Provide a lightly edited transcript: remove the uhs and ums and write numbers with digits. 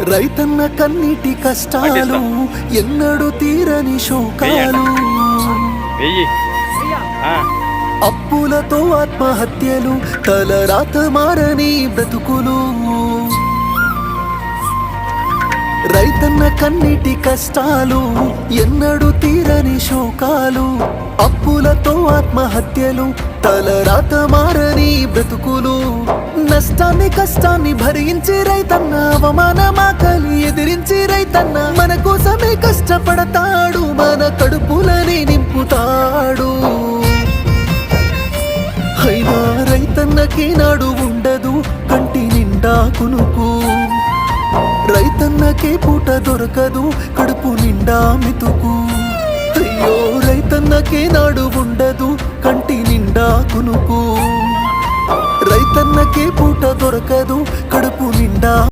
రైతన్న కన్నీటి కష్టాలు ఎన్నడు తీరని శోకాలు అప్పులతో ఆత్మహత్యలు తలరాత మారని బ్రతుకులు రైతన్న కన్నీటి కష్టాలు ఎన్నడు తీరని శోకాలు అప్పులతో ఆత్మహత్యలు తలరాత మారని బ్రతుకులు నష్టాన్ని కష్టాన్ని భరించి రైతన్న అవమానమాకలి ఎదిరించి రైతన్న మన కోసమే కష్టపడతాడు మన కడుపులని నింపుతాడు అయినా రైతన్నకి నాడు ఉండదు కంటి నిండా కునుకు రైతన్నకే పూట దొరకదు కడుపు నిండా మితుకు అయ్యో రైతన్నకే నాడు ఉండదు కంటి నిండా కునుకు రైతన్నకే పూట దొరకదు కడుపు నిండా